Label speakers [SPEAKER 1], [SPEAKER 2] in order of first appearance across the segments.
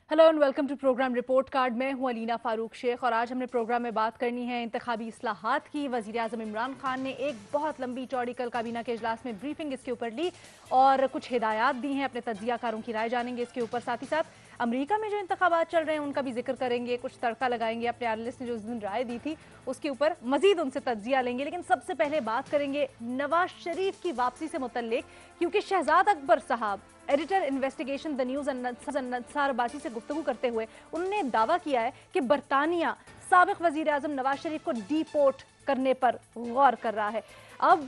[SPEAKER 1] Hello and welcome to programme report card. मैं हूं अलीना फारूक शेख और आज हमने प्रोग्राम में बात करनी है इंतखाबी इस्लाहात की। वज़ीर आज़म इमरान खान ने एक बहुत लंबी चौड़ी कल काबीना के इजलास में ब्रीफिंग इसके ऊपर ली और कुछ हिदायत दी हैं। अपने तज्जियाकारों की राय जानेंगे इसके ऊपर। साथ ही साथ अमेरिका में जो इंतखाबात चल रहे हैं उनका भी जिक्र करेंगे, कुछ तड़का लगाएंगे। अपने एनालिस्ट ने जो उस दिन राय दी थी उसके ऊपर मजीद उनसे तज्जिया लेंगे। लेकिन सबसे पहले बात करेंगे नवाज शरीफ की वापसी से मुतल्लिक, क्योंकि शहजाद अकबर साहब एडिटर इन्वेस्टिगेशन द न्यूज अन्सार अब्बासी से गुफ्तगू करते हुए उन्होंने दावा किया है कि बरतानिया साबिक वजीर आजम नवाज शरीफ को डिपोर्ट करने पर गौर कर रहा है। अब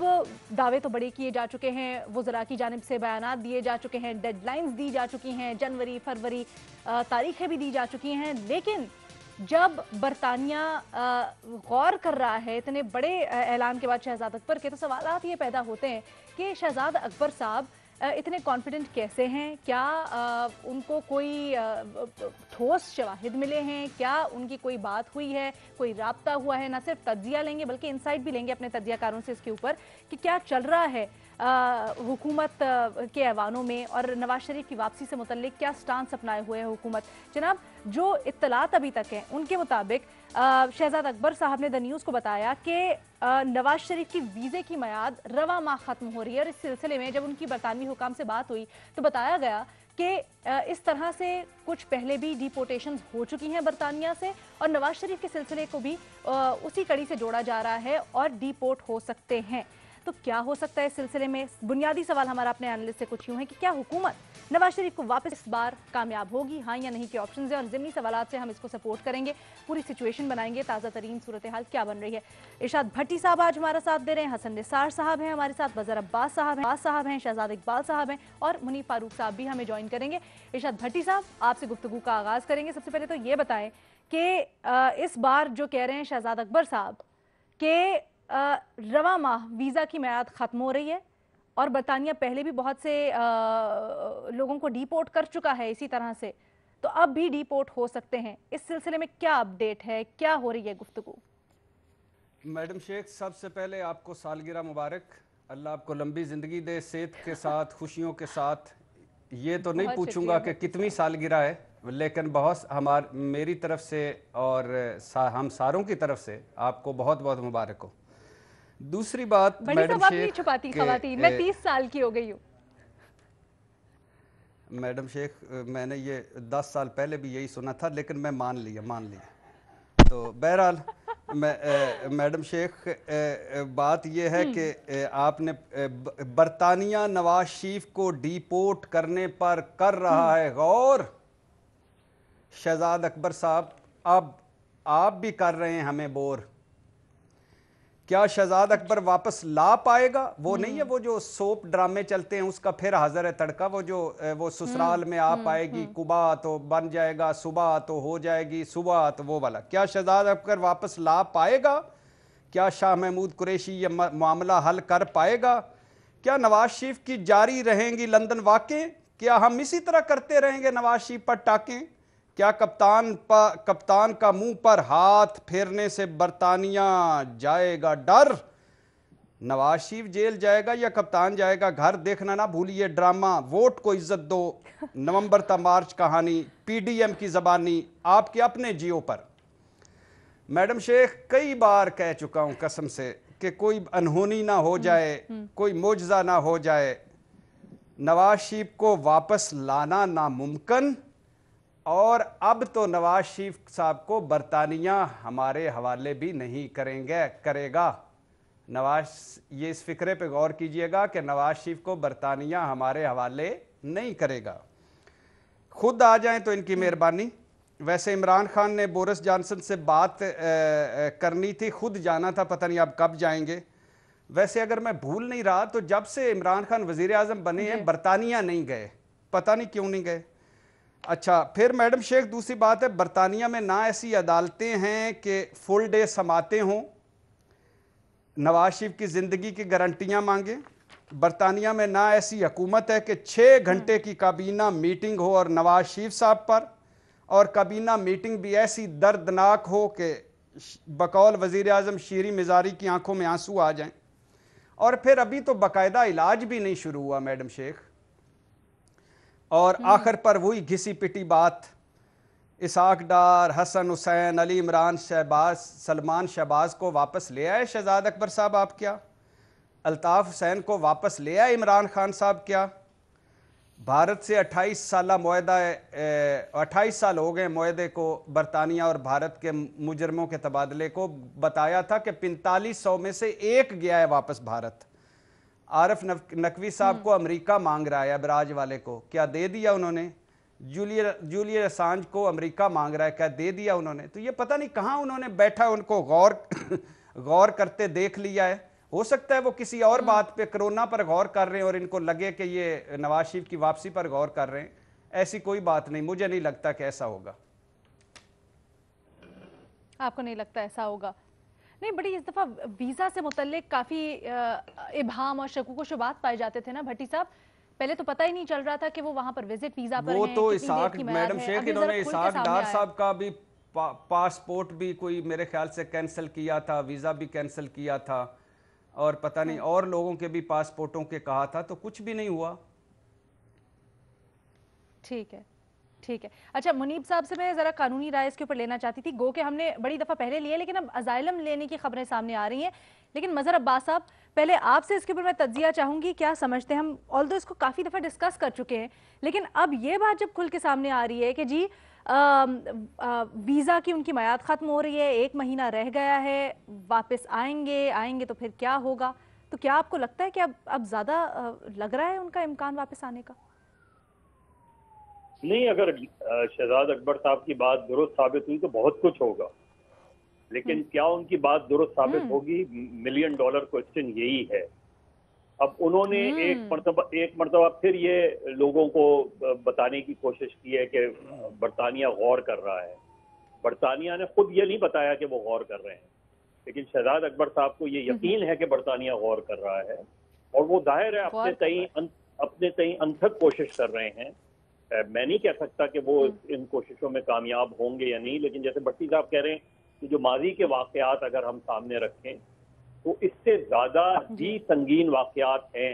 [SPEAKER 1] दावे तो बड़े किए जा चुके हैं, वज़रा की जानिब से बयान दिए जा चुके हैं, डेडलाइंस दी जा चुकी हैं, जनवरी फरवरी तारीखें भी दी जा चुकी हैं। लेकिन जब बरतानिया गौर कर रहा है इतने बड़े ऐलान के बाद शहजाद अकबर के, तो सवाल ये पैदा होते हैं कि शहजाद अकबर साहब इतने कॉन्फिडेंट कैसे हैं? क्या उनको कोई ठोस शवाहिद मिले हैं? क्या उनकी कोई बात हुई है, कोई राब्ता हुआ है? ना सिर्फ तज्जिया लेंगे बल्कि इंसाइट भी लेंगे अपने तज्जियाकारों से इसके ऊपर कि क्या चल रहा है हुकूमत के ऐवानों में और नवाज शरीफ की वापसी से मुतल्लिक क्या स्टांस अपनाए हुए है हुकूमत। जनाब, जो इत्तलात अभी तक हैं उनके मुताबिक शहजाद अकबर साहब ने द न्यूज़ को बताया कि नवाज शरीफ की वीज़े की मियाद रवा माह ख़त्म हो रही है और इस सिलसिले में जब उनकी बरतानवी हुकाम से बात हुई तो बताया गया कि इस तरह से कुछ पहले भी डिपोर्टेशन हो चुकी हैं बरतानिया से और नवाज शरीफ के सिलसिले को भी उसी कड़ी से जोड़ा जा रहा है और डिपोर्ट हो सकते हैं। तो क्या हो सकता है इस सिलसिले में? बुनियादी सवाल हमारा अपने एनालिस्ट से कुछ यूं है कि क्या हुकूमत नवाज शरीफ को वापस इस बार कामयाब होगी, हाँ या नहीं के ऑप्शंस हैं और ज़िमनी सवालात से हम इसको सपोर्ट करेंगे, पूरी सिचुएशन बनाएंगे, ताज़ा तरीन सूरत हाल क्या बन रही है। इरशाद भट्टी साहब आज हमारा साथ दे रहे हैं, हसन निसार साहब हैं हमारे साथ, वज़र अब्बास साहब हैं, शहजाद इकबाल साहब हैं और मुनीफ फारूक साहब भी हमें ज्वाइन करेंगे। इरशाद भट्टी साहब, आपसे गुफ्तगू का आगाज़ करेंगे। सबसे पहले तो ये बताएं कि इस बार जो कह रहे हैं शहजाद अकबर साहब के रवा माह वीज़ा की मियाद ख़त्म हो रही है और बरतानिया पहले भी बहुत से लोगों को डिपोर्ट कर चुका है इसी तरह से, तो अब भी डिपोर्ट हो सकते हैं। इस सिलसिले में क्या अपडेट है, क्या हो रही है गुफ्तगू?
[SPEAKER 2] मैडम शेख, सबसे पहले आपको सालगिरह मुबारक। अल्लाह आपको लंबी ज़िंदगी दे, सेहत के साथ, खुशियों के साथ। ये तो नहीं पूछूंगा कि कितनी सालगिरह है, लेकिन बहुत मेरी तरफ से और हम सारों की तरफ से आपको बहुत बहुत मुबारक हो। दूसरी बात मैडम शेख,
[SPEAKER 1] छुपाती खवातीन, मैं 30 साल की हो गई हूँ।
[SPEAKER 2] मैडम शेख, मैंने ये 10 साल पहले भी यही सुना था, लेकिन मैं मान लिया। तो बहरहाल मैडम शेख, बात यह है कि आपने बरतानिया नवाज शरीफ को डिपोर्ट करने पर कर रहा है गौर। शहजाद अकबर साहब, अब आप भी कर रहे हैं हमें बोर। क्या शहजाद अकबर वापस ला पाएगा? वो नहीं है वो जो सोप ड्रामे चलते हैं उसका फिर हाजिर है तड़का, वो ससुराल में आ पाएगी, कुबा तो बन जाएगा, सुबह तो हो जाएगी, सुबह तो वो वाला। क्या शहजाद अकबर वापस ला पाएगा? क्या शाह महमूद कुरैशी ये मामला हल कर पाएगा? क्या नवाज शरीफ की जारी रहेंगी लंदन वाक़े? क्या हम इसी तरह करते रहेंगे नवाज शरीफ पर टाकें? क्या कप्तान का मुंह पर हाथ फेरने से बरतानिया जाएगा डर? नवाज शरीफ जेल जाएगा या कप्तान जाएगा घर? देखना ना भूलिए ड्रामा, वोट को इज्जत दो, नवंबर तक मार्च कहानी, पीडीएम की जबानी आपके अपने जियो पर। मैडम शेख, कई बार कह चुका हूं कसम से कि कोई अनहोनी ना हो जाए, कोई मोजज़ा ना हो जाए। नवाज शरीफ को वापस लाना नामुमकिन, और अब तो नवाज शरीफ साहब को बरतानिया हमारे हवाले भी नहीं करेगा। नवाज, ये इस फिक्रे पे गौर कीजिएगा कि नवाज शरीफ को बरतानिया हमारे हवाले नहीं करेगा। खुद आ जाएं तो इनकी मेहरबानी। वैसे इमरान खान ने बोरिस जॉनसन से बात करनी थी, खुद जाना था, पता नहीं अब कब जाएंगे। वैसे अगर मैं भूल नहीं रहा तो जब से इमरान खान वजीर आजम बने हैं बरतानिया नहीं गए, पता नहीं क्यों नहीं गए। अच्छा, फिर मैडम शेख दूसरी बात है, बरतानिया में ना ऐसी अदालतें हैं कि फुल डे समाते हों, नवाज शरीफ की ज़िंदगी की गारंटियां मांगे। बरतानिया में ना ऐसी हुकूमत है कि 6 घंटे की काबीना मीटिंग हो और नवाज शरीफ साहब पर, और काबीना मीटिंग भी ऐसी दर्दनाक हो कि बकौल वज़ीर आज़म शीरी मिजारी की आंखों में आंसू आ जाएं। और फिर अभी तो बाकायदा इलाज भी नहीं शुरू हुआ मैडम शेख। और आखिर पर वही घिसी पिटी बात इसाक डार, हसन हुसैन, अली इमरान, शहबाज, सलमान शहबाज को वापस ले आए शहजाद अकबर साहब आप क्या? अल्ताफ़ हुसैन को वापस ले आए इमरान खान साहब क्या? भारत से 28 साल मुआहदा 28 साल हो गए मुआहदे को, बरतानिया और भारत के मुजरमों के तबादले को। बताया था कि 4500 में से एक गया है वापस भारत। आरिफ नकवी साहब को अमेरिका मांग रहा है अबराज वाले को, क्या दे दिया उन्होंने? जूलियन असांज को अमेरिका मांग रहा है, क्या दे दिया उन्होंने? तो ये पता नहीं कहाँ उन्होंने बैठा उनको गौर गौर करते देख लिया है। हो सकता है वो किसी और बात पे, कोरोना पर गौर कर रहे हैं और इनको लगे कि ये नवाज शरीफ की वापसी पर गौर कर रहे हैं। ऐसी कोई बात नहीं, मुझे नहीं लगता कि ऐसा होगा।
[SPEAKER 1] आपको नहीं लगता ऐसा होगा? नहीं, बड़ी इस दफा वीजा से मुतल्लिक काफी इबहाम और शकूक व शुबात पाए जाते थे ना भट्टी साहब। पहले तो पता ही नहीं चल रहा था कि वो वहां पर विजिट वीजा पर
[SPEAKER 2] वो
[SPEAKER 1] हैं,
[SPEAKER 2] तो
[SPEAKER 1] कितनी देर
[SPEAKER 2] इसाक
[SPEAKER 1] की मियाद
[SPEAKER 2] मैडम
[SPEAKER 1] है।
[SPEAKER 2] शेख,
[SPEAKER 1] अब ये
[SPEAKER 2] इन्होंने
[SPEAKER 1] जरा खुल के
[SPEAKER 2] इसाक
[SPEAKER 1] सामने
[SPEAKER 2] डार
[SPEAKER 1] आया।
[SPEAKER 2] साहब का भी पासपोर्ट भी कोई मेरे ख्याल से कैंसिल किया था, वीज़ा भी कैंसिल किया था, और पता नहीं और लोगों के भी पासपोर्टों के कहा था, तो कुछ भी नहीं हुआ।
[SPEAKER 1] ठीक है, ठीक है। अच्छा, मुनीब साहब से मैं ज़रा कानूनी राय इसके ऊपर लेना चाहती थी। गो के हमने बड़ी दफ़ा पहले लिए, लेकिन अब अजाइलम लेने की खबरें सामने आ रही हैं। लेकिन मज़हर अब्बास साहब, पहले आपसे इसके ऊपर मैं तज्जिया चाहूँगी, क्या समझते हैं हम? ऑल्दो इसको काफ़ी दफ़ा डिस्कस कर चुके हैं, लेकिन अब ये बात जब खुल के सामने आ रही है कि जी वीज़ा की उनकी मियाद ख़त्म हो रही है, 1 महीना रह गया है, वापस आएंगे तो फिर क्या होगा? तो क्या आपको लगता है कि अब ज़्यादा लग रहा है उनका इम्कान वापस आने का?
[SPEAKER 3] नहीं, अगर शहजाद अकबर साहब की बात दुरुस्त साबित हुई तो बहुत कुछ होगा, लेकिन क्या उनकी बात दुरुस्त साबित होगी? $1 मिलियन क्वेश्चन यही है। अब उन्होंने एक मर्तबा फिर ये लोगों को बताने की कोशिश की है कि बरतानिया गौर कर रहा है। बरतानिया ने खुद ये नहीं बताया कि वो गौर कर रहे हैं, लेकिन शहजाद अकबर साहब को ये यकीन है कि बरतानिया गौर कर रहा है, और वो जाहिर है अपने तई अनथक कोशिश कर रहे हैं। मैं नहीं कह सकता कि वो इन कोशिशों में कामयाब होंगे या नहीं, लेकिन जैसे भट्टी साहब कह रहे हैं कि जो माजी के वाकयात अगर हम सामने रखें तो इससे ज्यादा भी संगीन वाकयात हैं।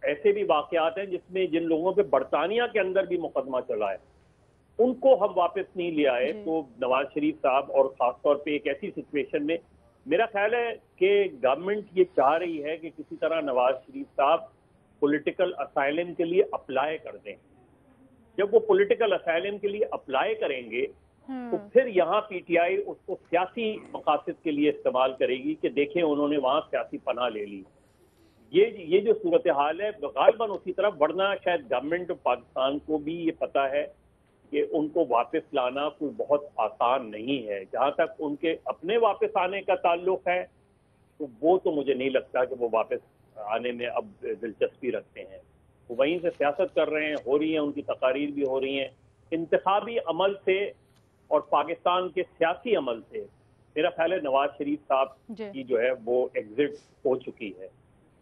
[SPEAKER 3] ऐसे भी वाकयात हैं जिसमें जिन लोगों पे बरतानिया के अंदर भी मुकदमा चला है, उनको हम वापस नहीं ले आए। तो नवाज शरीफ साहब, और खासतौर पे एक ऐसी सिचुएशन में मेरा ख्याल है कि गवर्नमेंट ये चाह रही है कि किसी तरह नवाज शरीफ साहब पॉलिटिकल असाइलम के लिए अप्लाई कर दें। जब वो पॉलिटिकल असाइलम के लिए अप्लाई करेंगे तो फिर यहाँ पीटीआई उसको सियासी मकासद के लिए इस्तेमाल करेगी कि देखें उन्होंने वहां सियासी पनाह ले ली। ये जो सूरत हाल है गालिबन उसी तरफ, वरना शायद गवर्नमेंट ऑफ पाकिस्तान को भी ये पता है कि उनको वापस लाना कोई बहुत आसान नहीं है। जहाँ तक उनके अपने वापस आने का ताल्लुक है तो वो तो मुझे नहीं लगता कि वो वापस आने में अब दिलचस्पी रखते हैं। वो वहीं से सियासत कर रहे हैं, हो रही हैं, उनकी तकारीर भी हो रही हैं। इंतखाबी अमल से और पाकिस्तान के सियासी अमल से मेरा ख्याल है नवाज शरीफ साहब की जो है वो एग्जिट हो चुकी है।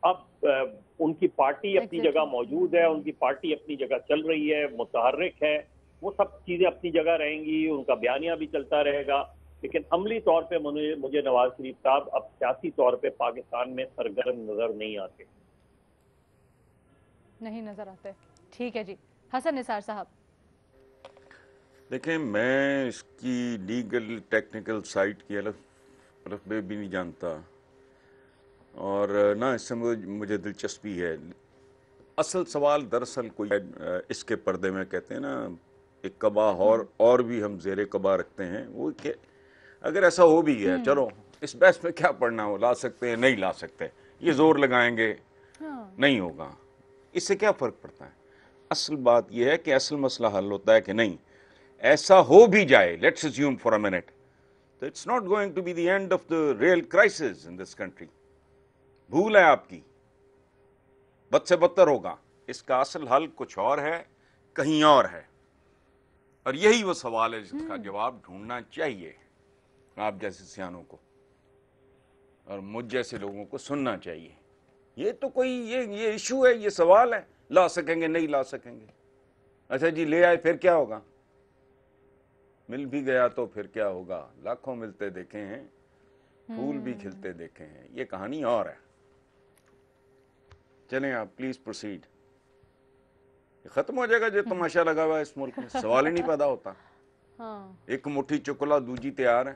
[SPEAKER 3] अब उनकी पार्टी अपनी जगह मौजूद है, उनकी पार्टी अपनी जगह चल रही है, मुतहर्रिक है, वो सब चीज़ें अपनी जगह रहेंगी, उनका बयानिया भी चलता रहेगा। लेकिन अमली तौर पे मुझे नवाज शरीफ साहब अब सियासी तौर पे पाकिस्तान में सरगर्म नजर नहीं आते।
[SPEAKER 1] नहीं नजर आते। ठीक है जी, हसन निसार साहब।
[SPEAKER 4] देखें, मैं इसकी लीगल टेक्निकल साइड की अलग भी नहीं जानता, और ना इससे मुझे दिलचस्पी है। असल सवाल दरअसल कोई इसके पर्दे में कहते हैं ना, एक कबा और भी हम ज़ेरे कबा रखते हैं, वो कि अगर ऐसा हो भी गया, चलो इस बहस में क्या पढ़ना, हो ला सकते हैं नहीं ला सकते, ये जोर लगाएंगे नहीं होगा, इससे क्या फ़र्क पड़ता है? असल बात यह है कि असल मसला हल होता है कि नहीं, ऐसा हो भी जाए, let's assume for a minute, तो it's not going to be the end of the real crisis in this country. भूल है आपकी, बद से बदतर होगा। इसका असल हल कुछ और है, कहीं और है, और यही वो सवाल है जिसका जवाब ढूंढना चाहिए आप जैसे सियानों को, और मुझ जैसे लोगों को सुनना चाहिए। ये तो कोई ये इशू है, ये सवाल है, ला सकेंगे नहीं ला सकेंगे। अच्छा जी, ले आए फिर क्या होगा? मिल भी गया तो फिर क्या होगा? लाखों मिलते देखे हैं, फूल भी खिलते देखे हैं, ये कहानी और है। चलें आप प्लीज प्रोसीड। खत्म हो जाएगा जो तमाशा लगा हुआ है इस मुल्क में, सवाल ही नहीं पैदा होता।
[SPEAKER 1] हाँ।
[SPEAKER 4] एक मुट्ठी चुकला दूजी तैयार है,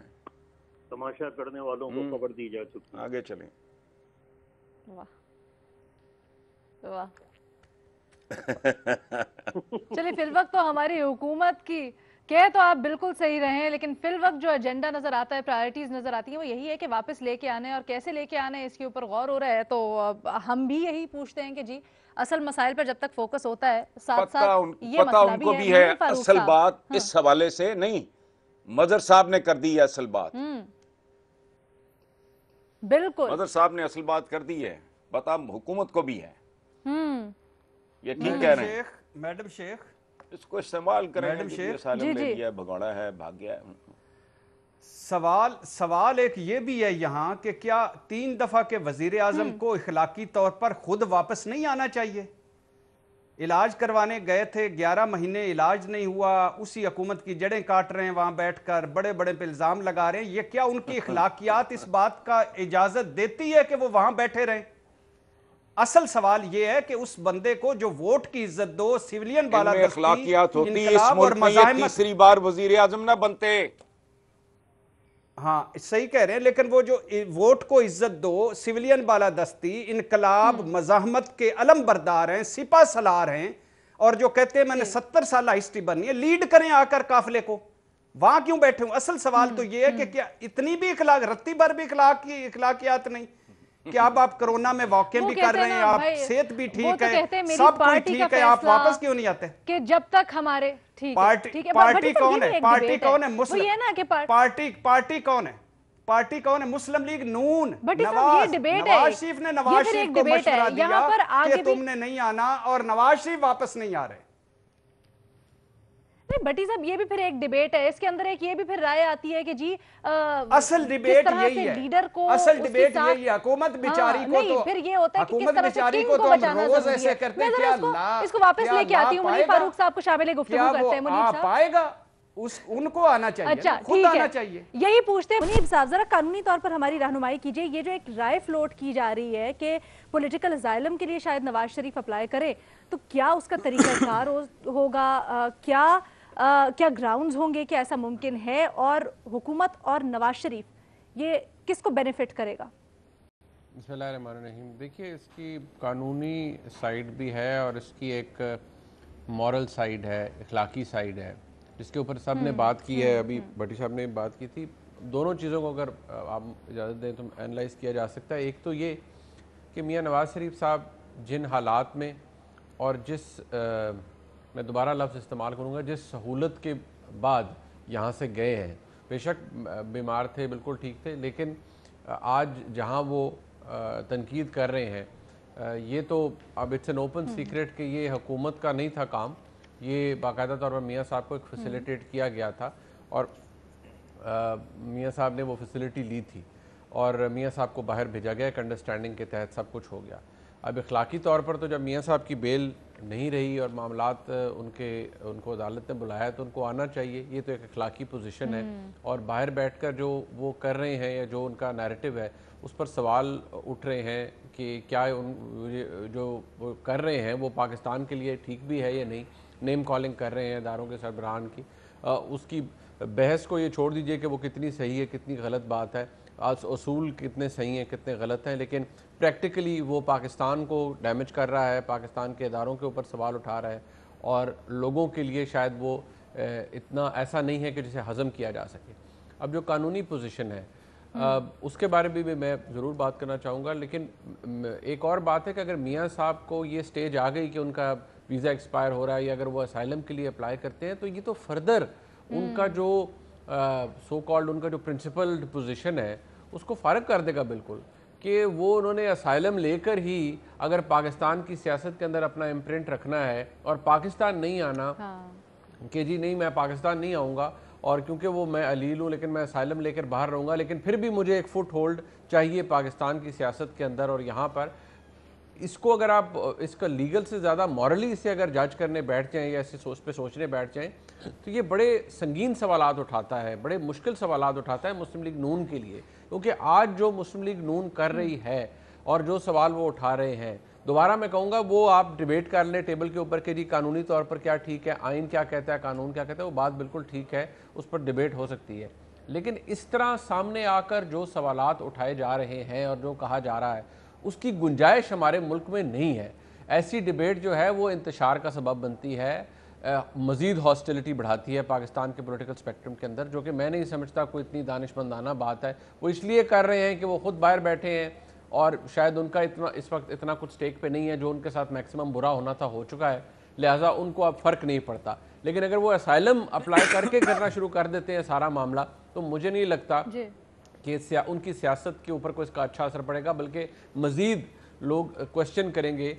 [SPEAKER 3] तमाशा करने वालों को खबर दी जा चुकी है।
[SPEAKER 4] आगे चलें।
[SPEAKER 1] वाह वाह। चलिए, फिल वक्त तो हमारी हुकूमत की कह तो आप बिल्कुल सही रहे हैं, लेकिन फिल वक्त जो एजेंडा नजर आता है, प्रायोरिटीज नजर आती है, वो यही है कि वापस लेके आने, और कैसे लेके आने इसके ऊपर गौर हो रहा है। तो हम भी यही पूछते हैं कि जी असल मसाइल पर जब तक फोकस होता है, साथ साथ ये
[SPEAKER 4] पता
[SPEAKER 1] मसला
[SPEAKER 4] उनको भी
[SPEAKER 1] है।
[SPEAKER 4] है, असल बात इस हवाले से नहीं, मजहर साहब ने कर दी है असल बात।
[SPEAKER 1] बिल्कुल,
[SPEAKER 4] मजहर साहब ने असल बात कर दी है, पता हुकूमत को भी है। ये ठीक कह रहे हैं।
[SPEAKER 2] मैडम शेख,
[SPEAKER 4] इसको इस्तेमाल करेंगे,
[SPEAKER 2] मैडम शेख,
[SPEAKER 4] सालम ले लिया है, भगौड़ा है, भाग गया है।
[SPEAKER 2] सवाल एक ये भी है यहाँ कि क्या 3 दफा के वजीर आजम को इखलाकी तौर पर खुद वापस नहीं आना चाहिए? इलाज करवाने गए थे, 11 महीने इलाज नहीं हुआ, उसी हुकूमत की जड़ें काट रहे हैं वहां बैठकर, बड़े बड़े पे इल्जाम लगा रहे हैं। ये क्या उनकी इखलाकियात इस बात का इजाजत देती है कि वो वहां बैठे रहें? असल सवाल ये है कि उस बंदे को जो वोट की इज्जत दो, सिविलियन
[SPEAKER 4] अखलाकियात होती है, इस मुल्क में ये तीसरी बार वजीर आजम ना बनते।
[SPEAKER 2] हाँ सही कह रहे हैं, लेकिन वो जो वोट को इज्जत दो, सिविलियन बालादस्ती, इनकलाब, मज़ाहमत के अलम बरदार हैं, सिपा सलार हैं, और जो कहते हैं मैंने 70 साल हिस्ट्री बननी है, लीड करें आकर काफिले को, वहां क्यों बैठे हूं? असल सवाल तो ये है कि क्या इतनी भी इखलाक, रत्ती भर भी इखलाकियात नहीं कि अब आप कोरोना में वॉकिंग भी कर रहे हैं, आप सेहत भी ठीक है, सब कुछ ठीक है, आप वापस क्यों नहीं आते?
[SPEAKER 1] कि जब तक हमारे ठीक है,
[SPEAKER 2] पार्टी कौन है? पार्टी कौन है? मुस्लिम पार्टी कौन है? पार्टी कौन है? मुस्लिम लीग नून। नवाज शरीफ ने नवाज शरीफ को मशवरा दिया कि तुमने नहीं आना, और नवाज शरीफ वापस नहीं आ रहे।
[SPEAKER 1] भट्टी साहब, ये भी फिर एक डिबेट है, इसके अंदर एक ये भी फिर राय आती है कि जी
[SPEAKER 2] असल डिबेट यही है,
[SPEAKER 1] लीडर को,
[SPEAKER 2] असल डिबेट यही है। हुकूमत बेचारी को तो
[SPEAKER 1] फिर ये होता है कि
[SPEAKER 2] हुकूमत बेचारी को तो हम रोज ऐसे करते हैं, क्या
[SPEAKER 1] इसको वापस लेके आती हूँ। मुनीर फारूक साहब को शामिल गुफ्तगू करते हैं। मुनीर साहब
[SPEAKER 2] पाएगा, उनको आना चाहिए। अच्छा, खुद आना चाहिए।
[SPEAKER 1] यही पूछते हैं। मुनीर साहब, जरा कानूनी तौर पर हमारी रहनुमाई कीजिए। ये जो एक राय फ्लोट की जा रही है कि पॉलिटिकल असाइलम के लिए शायद नवाज शरीफ अप्लाई करे, तो क्या उसका तरीकाकार होगा? क्या ग्राउंड्स होंगे कि ऐसा मुमकिन है? और हुकूमत और नवाज शरीफ, ये किसको बेनिफिट करेगा?
[SPEAKER 5] बिस्मिल्लाहिर्रहमानिर्रहीम। देखिए, इसकी कानूनी साइड भी है और इसकी एक मॉरल साइड है, इखलाकी साइड है, जिसके ऊपर सब ने बात की है। अभी भट्टी साहब ने बात की थी। दोनों चीज़ों को अगर आप इजाज़त दें तो एनालाइज किया जा सकता है। एक तो ये कि मियाँ नवाज शरीफ साहब जिन हालात में और जिस मैं दोबारा लफ्ज़ इस्तेमाल करूँगा, जिस सहूलत के बाद यहाँ से गए हैं, बेशक बीमार थे, बिल्कुल ठीक थे, लेकिन आज जहाँ वो तनकीद कर रहे हैं, ये तो अब इट्स एन ओपन सीक्रेट कि ये हुकूमत का नहीं था काम, ये बाकायदा तौर पर मियाँ साहब को एक फैसिलिटेट किया गया था, और मियाँ साहब ने वो फैसिलिटी ली थी, और मियाँ साहब को बाहर भेजा गया, एक अंडरस्टैंडिंग के तहत सब कुछ हो गया। अब इखलाकी तौर पर तो जब मियाँ साहब की बेल नहीं रही और मामलात उनको अदालत ने बुलाया तो उनको आना चाहिए, ये तो एक इखलाकी पोजीशन है। और बाहर बैठकर जो वो कर रहे हैं या जो उनका नैरेटिव है, उस पर सवाल उठ रहे हैं कि क्या जो वो कर रहे हैं वो पाकिस्तान के लिए ठीक भी है या नहीं। नेम कॉलिंग कर रहे हैं इदारों के सरबराहान की, उसकी बहस को ये छोड़ दीजिए कि वो कितनी सही है, कितनी गलत बात है, असूल कितने सही हैं, कितने गलत हैं, लेकिन प्रैक्टिकली वो पाकिस्तान को डैमेज कर रहा है, पाकिस्तान के इदारों के ऊपर सवाल उठा रहा है, और लोगों के लिए शायद वो इतना ऐसा नहीं है कि जिसे हज़म किया जा सके। अब जो कानूनी पोजीशन है उसके बारे में भी मैं ज़रूर बात करना चाहूँगा, लेकिन एक और बात है कि अगर मियाँ साहब को ये स्टेज आ गई कि उनका वीज़ा एक्सपायर हो रहा है या अगर वो असाइलम के लिए अप्लाई करते हैं, तो ये तो फर्दर उनका जो सो कॉल्ड उनका जो प्रिंसिपल पोजीशन है उसको फ़ारिग कर देगा बिल्कुल, कि वो उन्होंने असाइलम लेकर ही अगर पाकिस्तान की सियासत के अंदर अपना इम्प्रिंट रखना है और पाकिस्तान नहीं आना, कि जी नहीं मैं पाकिस्तान नहीं आऊँगा, और क्योंकि वो मैं अलील हूँ लेकिन मैं असाइलम लेकर बाहर रहूँगा, लेकिन फिर भी मुझे एक फुट होल्ड चाहिए पाकिस्तान की सियासत के अंदर। और यहाँ पर इसको अगर आप इसका लीगल से ज़्यादा मॉरली इसे अगर जज करने बैठ जाएँ या इसे सोचने बैठ जाएँ, तो ये बड़े संगीन सवालात उठाता है, बड़े मुश्किल सवालात उठाता है मुस्लिम लीग नून के लिए। क्योंकि आज जो मुस्लिम लीग नून कर रही है और जो सवाल वो उठा रहे हैं दोबारा मैं कहूँगा वो आप डिबेट कर लें टेबल के ऊपर कि जी कानूनी तौर पर क्या ठीक है, आइन क्या कहता है, कानून क्या कहता है, वो बात बिल्कुल ठीक है, उस पर डिबेट हो सकती है। लेकिन इस तरह सामने आकर जो सवालात उठाए जा रहे हैं और जो कहा जा रहा है उसकी गुंजाइश हमारे मुल्क में नहीं है। ऐसी डिबेट जो है वो इंतशार का सबब बनती है, मज़ीद हॉस्टिलिटी बढ़ाती है पाकिस्तान के पॉलिटिकल स्पेक्ट्रम के अंदर, जो कि मैं नहीं समझता कोई इतनी दानिशमंदाना बात है। वो इसलिए कर रहे हैं कि वो खुद बाहर बैठे हैं और शायद उनका इतना इस वक्त इतना कुछ स्टेक पे नहीं है, जो उनके साथ मैक्सिमम बुरा होना था हो चुका है, लिहाजा उनको अब फ़र्क नहीं पड़ता। लेकिन अगर वो असाइलम अप्लाई करके करना शुरू कर देते हैं सारा मामला, तो मुझे नहीं लगता कि उनकी सियासत के ऊपर कोई इसका अच्छा असर पड़ेगा, बल्कि मज़ीद लोग क्वेश्चन करेंगे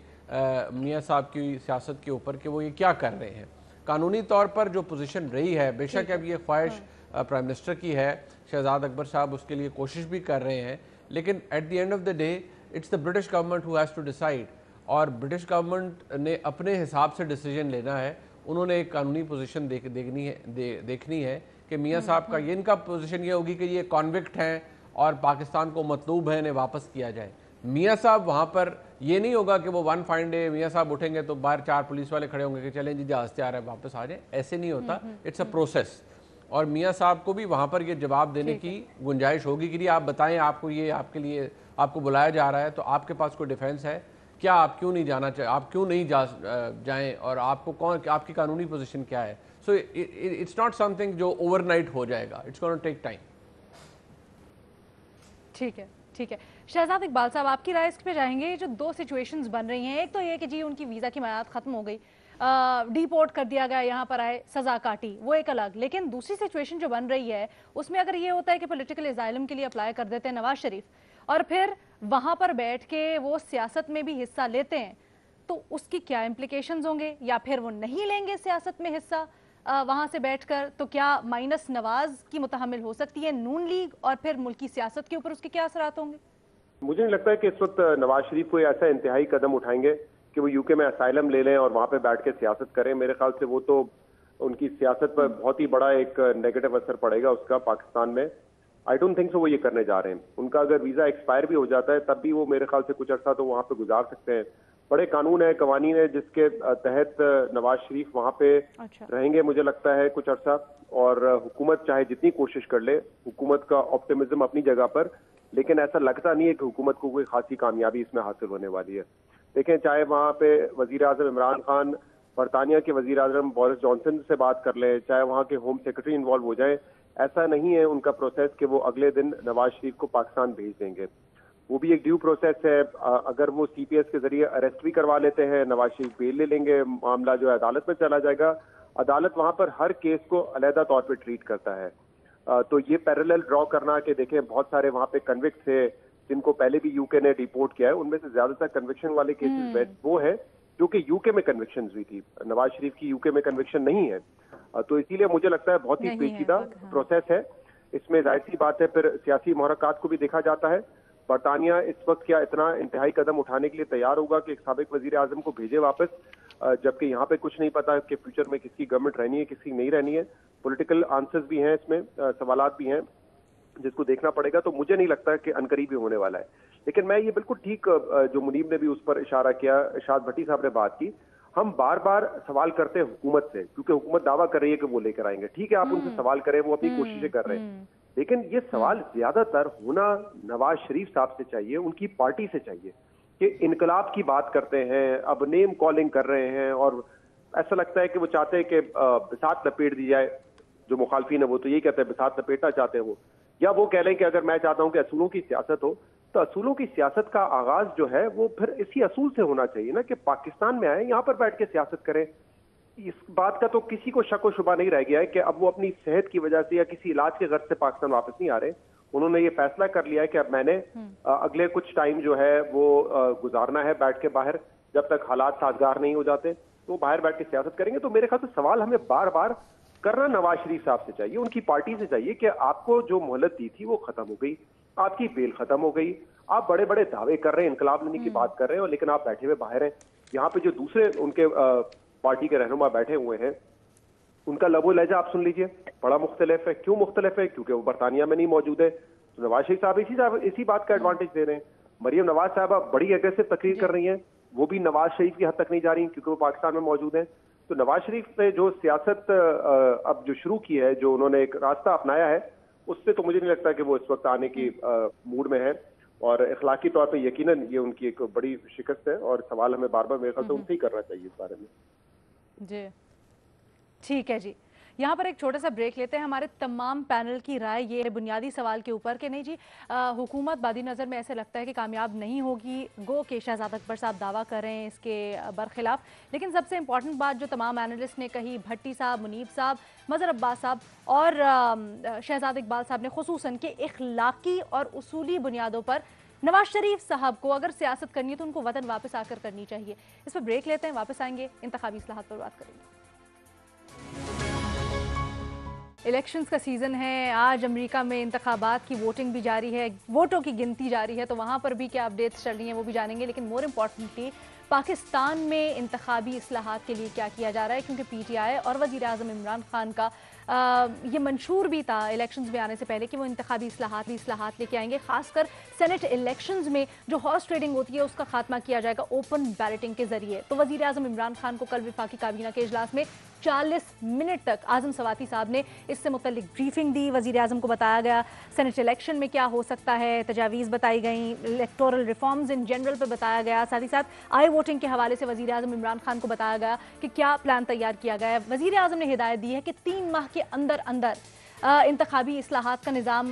[SPEAKER 5] मियाँ साहब की सियासत के ऊपर कि वो ये क्या कर रहे हैं। कानूनी तौर पर जो पोजीशन रही है, बेशक अब ये ख्वाहिश प्राइम मिनिस्टर की है, शहजाद अकबर साहब उसके लिए कोशिश भी कर रहे हैं, लेकिन at the end of the day it's the British government who has to decide, और ब्रिटिश गवर्नमेंट ने अपने हिसाब से डिसीजन लेना है। उन्होंने एक कानूनी पोजीशन देखनी है कि मियाँ साहब का ये, इनका पोजीशन ये होगी कि ये कॉन्विक्ट हैं और पाकिस्तान को मतलूब है, इन्हें वापस किया जाए। मियाँ साहब वहाँ पर ये नहीं होगा कि वो वन फाइन डे मियाँ साहब उठेंगे तो बाहर 4 पुलिस वाले खड़े होंगे कि चलें जी जहाज़ तैयार है वापस आ जाए, ऐसे नहीं होता। It's a process. और मियाँ साहब को भी वहाँ पर ये जवाब देने की गुंजाइश होगी कि आप बताएं, आपको ये आपके लिए आपको बुलाया जा रहा है तो आपके पास कोई डिफेंस है क्या, आप क्यों नहीं जाना चाहिए, आप क्यों नहीं जाएं, और आपको कौन, आपकी कानूनी पोजीशन क्या है। सो इट्स नॉट समथिंग जो ओवरनाइट हो जाएगा, इट्स गोना टेक टाइम।
[SPEAKER 1] ठीक है, ठीक है। शहजाद इकबाल साहब, आपकी राय इस पे जाएंगे। जो दो सिचुएशंस बन रही हैं, एक तो ये कि जी उनकी वीज़ा की मियाद ख़त्म हो गई, डिपोर्ट कर दिया गया, यहाँ पर आए, सज़ा काटी, वो एक अलग। लेकिन दूसरी सिचुएशन जो बन रही है उसमें अगर ये होता है कि पॉलिटिकल एजाइलम के लिए अप्लाई कर देते हैं नवाज शरीफ, और फिर वहाँ पर बैठ के वो सियासत में भी हिस्सा लेते हैं, तो उसकी क्या इम्प्लीकेशंस होंगे, या फिर वो नहीं लेंगे सियासत में हिस्सा वहाँ से बैठकर, तो क्या माइनस नवाज की मुतहमिल हो सकती है नून लीग, और फिर मुल्की सियासत के ऊपर उसके क्या असरात होंगे?
[SPEAKER 6] मुझे नहीं लगता है कि इस वक्त नवाज शरीफ कोई ऐसा इंतहाई कदम उठाएंगे कि वो यूके में असाइलम ले लें और वहाँ पे बैठ के सियासत करें। मेरे ख्याल से वो तो उनकी सियासत पर बहुत ही बड़ा एक नेगेटिव असर पड़ेगा उसका पाकिस्तान में। आई डोंट थिंक सो वो ये करने जा रहे हैं। उनका अगर वीजा एक्सपायर भी हो जाता है तब भी वो मेरे ख्याल से कुछ अर्सा तो वहाँ पे गुजार सकते हैं। बड़े कानून है, कवानीन है जिसके तहत नवाज शरीफ वहाँ पे रहेंगे मुझे लगता है कुछ अर्सा, और हुकूमत चाहे जितनी कोशिश कर ले, हुकूमत का ऑप्टिमिज्म अपनी जगह पर, लेकिन ऐसा लगता नहीं है कि हुकूमत को कोई खासी कामयाबी इसमें हासिल होने वाली है। देखें, चाहे वहाँ पे वजीर आजम इमरान खान बरतानिया के वजीर आजम बोरिस जॉनसन से बात कर ले, चाहे वहाँ के होम सेक्रेटरी इन्वॉल्व हो जाए, ऐसा नहीं है उनका प्रोसेस कि वो अगले दिन नवाज शरीफ को पाकिस्तान भेज देंगे। वो भी एक ड्यू प्रोसेस है। अगर वो CPS के जरिए अरेस्ट भी करवा लेते हैं, नवाज शरीफ बेल ले लेंगे, मामला जो है अदालत में चला जाएगा। अदालत वहाँ पर हर केस को अलहदा तौर पर ट्रीट करता है। तो ये पैरेलल ड्रॉ करना कि देखें बहुत सारे वहाँ पे कन्विक्ट थे जिनको पहले भी यूके ने डिपोर्ट किया है, उनमें से ज्यादातर कन्विक्शन वाले केसेस वो है जो कि यूके में कन्विक्शन हुई थी। नवाज शरीफ की यूके में कन्विक्शन नहीं है, तो इसीलिए मुझे लगता है बहुत ही पेचीदा प्रोसेस है। इसमें जाहिर सी बात है फिर सियासी मुहर्रकात को भी देखा जाता है। बरतानिया इस वक्त क्या इतना इंतहाई कदम उठाने के लिए तैयार होगा कि एक साबिक वजीर आजम को भेजे वापस, जबकि यहाँ पे कुछ नहीं पता कि फ्यूचर में किसकी गवर्नमेंट रहनी है किसकी नहीं रहनी है। पॉलिटिकल आंसर्स भी हैं इसमें, सवालात भी हैं जिसको देखना पड़ेगा। तो मुझे नहीं लगता कि अनकरीब भी होने वाला है। लेकिन मैं ये बिल्कुल ठीक, जो मुनीब ने भी उस पर इशारा किया, इरशाद भट्टी साहब ने बात की, हम बार बार सवाल करते हैं हुकूमत से, क्योंकि हुकूमत दावा कर रही है कि वो लेकर आएंगे। ठीक है, आप उनसे सवाल करें, वो अपनी कोशिशें कर रहे हैं, लेकिन ये सवाल ज्यादातर होना नवाज शरीफ साहब से चाहिए, उनकी पार्टी से चाहिए कि इनकलाब की बात करते हैं, अब नेम कॉलिंग कर रहे हैं, और ऐसा लगता है कि वो चाहते हैं कि बिसात लपेट दी जाए। जो मुखालफिन है वो तो यही कहते हैं बिसात लपेटना चाहते हैं वो, या वो कह लें कि अगर मैं चाहता हूं कि असूलों की सियासत हो, तो असूलों की सियासत का आगाज जो है वो फिर इसी असूल से होना चाहिए ना कि पाकिस्तान में आए, यहाँ पर बैठ के सियासत करें। इस बात का तो किसी को शक व शुबा नहीं रह गया है कि अब वो अपनी सेहत की वजह से या किसी इलाज के गर्ज से पाकिस्तान वापस नहीं आ रहे। उन्होंने ये फैसला कर लिया है कि अब मैंने अगले कुछ टाइम जो है वो गुजारना है बैठ के बाहर, जब तक हालात साजगार नहीं हो जाते तो बाहर बैठ के सियासत करेंगे। तो मेरे ख्याल से सवाल हमें बार बार करना नवाज शरीफ साहब से चाहिए, उनकी पार्टी से चाहिए कि आपको जो मोहलत दी थी वो खत्म हो गई, आपकी बेल खत्म हो गई, आप बड़े बड़े दावे कर रहे हैं, इनकलाब लेने की बात कर रहे हैं, लेकिन आप बैठे हुए बाहर हैं। यहाँ पे जो दूसरे उनके पार्टी के रहनुमा बैठे हुए हैं, उनका लबो लहजा आप सुन लीजिए, बड़ा मुख्तलिफ है। क्यों मुख्तलिफ है? क्योंकि वो बरतानिया में नहीं मौजूद है। तो नवाज शरीफ साहब इसी बात का एडवांटेज दे रहे हैं। मरियम नवाज साहब बड़ी एग्रेसिव तकरीर कर रही हैं, वो भी नवाज शरीफ की हद तक नहीं जा रही क्योंकि वो पाकिस्तान में मौजूद हैं। तो नवाज शरीफ ने जो सियासत अब जो शुरू की है, जो उन्होंने एक रास्ता अपनाया है, उससे तो मुझे नहीं लगता कि वो इस वक्त आने की मूड में है। और इखलाकी तौर पे यकीनन ये उनकी एक बड़ी शिकस्त है और सवाल हमें बार बार मेरे ख्याल से उनसे ही करना चाहिए इस बारे में।
[SPEAKER 1] जी ठीक है जी, यहाँ पर एक छोटा सा ब्रेक लेते हैं। हमारे तमाम पैनल की राय ये है बुनियादी सवाल के ऊपर कि नहीं जी, हुकूमत बादी नज़र में ऐसे लगता है कि कामयाब नहीं होगी, गो के शहजाद अकबर साहब दावा कर रहे हैं इसके बरखिलाफ। लेकिन सबसे इंपॉर्टेंट बात जो तमाम एनालिस्ट ने कही, भट्टी साहब, मुनीब साहब, मज़हर अब्बास साहब और शहजाद इकबाल साहब ने खुसूसन के इखलाकी और उसूली बुनियादों पर नवाज शरीफ साहब को अगर सियासत करनी है तो उनको वतन वापस आकर करनी चाहिए। इस पर ब्रेक लेते हैं, वापस आएंगे, इंतखाबी इस्लाहात पर बात करेंगे। इलेक्शंस का सीज़न है, आज अमेरिका में इंतखाबात की वोटिंग भी जारी है, वोटों की गिनती जारी है, तो वहाँ पर भी क्या अपडेट्स चल रही हैं वो भी जानेंगे। लेकिन मोर इम्पॉर्टेंटली पाकिस्तान में इंतखाबी इस्लाहात के लिए क्या किया जा रहा है, क्योंकि PTI और वज़ीर आज़म इमरान खान का ये मंशूर भी था इलेक्शंस में आने से पहले कि वो इंतखाबी इस्लाहात लेके आएंगे। खासकर सेनेट इलेक्शंस में जो हॉर्स ट्रेडिंग होती है उसका खात्मा किया जाएगा ओपन बैलेटिंग के जरिए। तो वज़ीर आज़म इमरान खान को कल वफाकी काबीना के इजलास में 40 मिनट तक आज़म सवाती साहब ने इससे मुतल्लिक ब्रीफिंग दी। वज़ीर आज़म को बताया गया सेनेट इलेक्शन में क्या हो सकता है, तजावीज़ बताई गई, इलेक्टोरल रिफॉर्म्स इन जनरल पर बताया गया, साथ ही साथ आई वोटिंग के हवाले से वज़ीर आज़म इमरान खान को बताया गया कि क्या प्लान तैयार किया गया है। वज़ीर आज़म ने हिदायत दी है कि 3 माह के अंदर अंदर इंतखाबी इस्लाहात का निज़ाम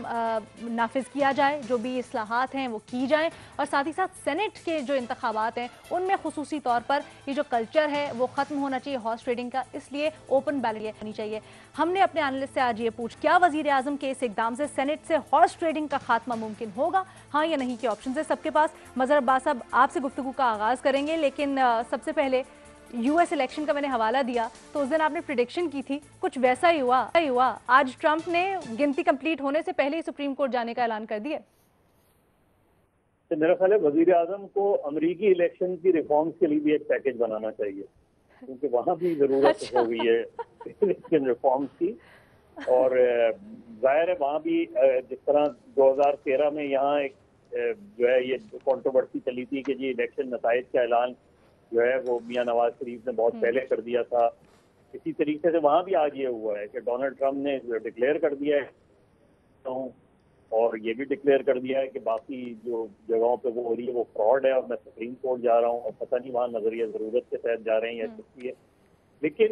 [SPEAKER 1] नाफिज किया जाए, जो भी इस्लाहात हैं वो की जाएं, और साथ ही साथ सेनेट के जो इंतखाबात हैं उनमें खुसूसी तौर पर ये जो कल्चर है वो ख़त्म होना चाहिए हॉर्स ट्रेडिंग का, इसलिए ओपन बैलेट होनी चाहिए। हमने अपने एनालिस्ट से आज ये पूछ, क्या वज़ीर आज़म के इस इकदाम से सेनेट से हॉर्स ट्रेडिंग का खात्मा मुमकिन होगा, हाँ या नहीं के ऑप्शन है सबके पास। मज़हर अब्बास साहब आपसे गुफ्तगू का आगाज़ करेंगे, लेकिन सबसे पहले US इलेक्शन का मैंने हवाला दिया तो उस दिन आपने प्रिडिक्शन की थी, कुछ वैसा ही हुआ। आज ट्रंप ने गिनती कंप्लीट होने से पहले ही सुप्रीम कोर्ट जाने का ऐलान कर दिया।
[SPEAKER 3] तो मेरा ख्याल है वजीर आजम को अमरीकी इलेक्शन की रिफॉर्म्स के लिए भी एक पैकेज बनाना चाहिए, क्योंकि वहाँ भी जरूरत हो गई है इलेक्शन रिफॉर्म्स की। और जाहिर है वहाँ भी जिस तरह 2013 में यहाँ एक जो है ये कंट्रोवर्सी चली थी कि जी इलेक्शन नताइज का ऐलान जो है वो मियां नवाज शरीफ ने बहुत पहले कर दिया था, इसी तरीके से वहाँ भी आज ये हुआ है कि डोनाल्ड ट्रंप ने डिक्लेयर कर दिया है और ये भी डिक्लेयर कर दिया है कि बाकी जो जगहों पे वो हो रही है वो फ्रॉड है और मैं सुप्रीम कोर्ट जा रहा हूँ, और पता नहीं वहाँ नजरिया जरूरत के तहत जा रहे हैं या किसकी है। लेकिन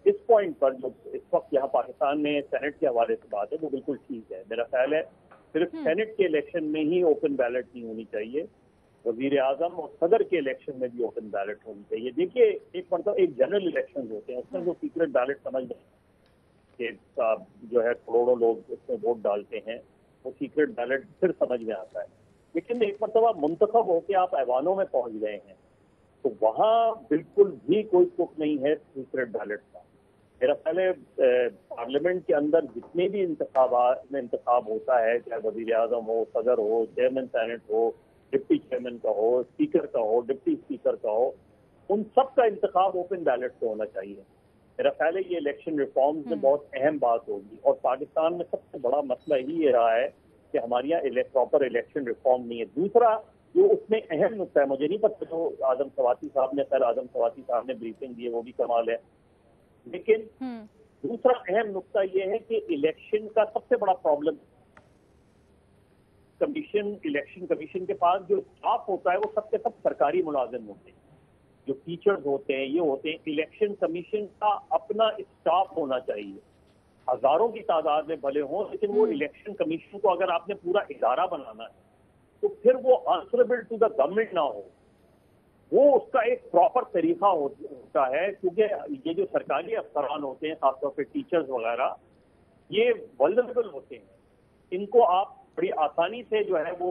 [SPEAKER 3] इस पॉइंट पर जो इस वक्त यहाँ पाकिस्तान में सेनेट के हवाले से बात है वो बिल्कुल ठीक है। मेरा ख्याल है सिर्फ सेनेट के इलेक्शन में ही ओपन बैलेट नहीं होनी चाहिए, वजीर आजम और सदर के इलेक्शन में भी ओपन बैलेट होनी चाहिए। देखिए एक मतलब एक जनरल इलेक्शन होते हैं, उसमें जो सीक्रेट बैलेट समझ के जो है करोड़ों लोग उसमें वोट डालते हैं, वो सीक्रेट बैलेट फिर समझ में आता है। लेकिन एक मतलब मुंतखब होकर आप ऐवानों में पहुंच गए हैं तो वहाँ बिल्कुल भी कोई तुक नहीं है सीक्रेट बैलेट का। मेरा पहले पार्लियामेंट के अंदर जितने भी इंतखाब होता है, चाहे वजीर आजम हो, सदर हो, चेयरमैन सेनेट हो, डिप्टी चेयरमैन का हो, स्पीकर का हो, डिप्टी स्पीकर का हो, उन सब का इंतखाब ओपन बैलेट से होना चाहिए। मेरा ख्याल है ये इलेक्शन रिफॉर्म्स में बहुत अहम बात होगी। और पाकिस्तान में सबसे बड़ा मसला ही ये रहा है कि हमारे यहाँ प्रॉपर इलेक्शन रिफॉर्म नहीं है। दूसरा जो उसमें अहम नुकता है, मुझे नहीं पता जो आजम सवाती साहब ने ब्रीफिंग दी है वो भी कमाल है, लेकिन दूसरा अहम नुकता ये है कि इलेक्शन का सबसे बड़ा प्रॉब्लम इलेक्शन कमीशन के पास जो स्टाफ होता है वो सबके सब सरकारी मुलाजिम होते हैं, जो टीचर्स होते हैं, ये होते हैं। इलेक्शन कमीशन का अपना स्टाफ होना चाहिए, हजारों की तादाद में भले हों, लेकिन वो इलेक्शन कमीशन को अगर आपने पूरा इदारा बनाना है तो फिर वो आंसरेबल टू द गवर्नमेंट ना हो, वो उसका एक प्रॉपर तरीका होता है। क्योंकि ये जो सरकारी अफसरान होते हैं, खासतौर पर टीचर्स वगैरह, ये वल्नरेबल होते हैं, इनको आप बड़ी आसानी से जो है वो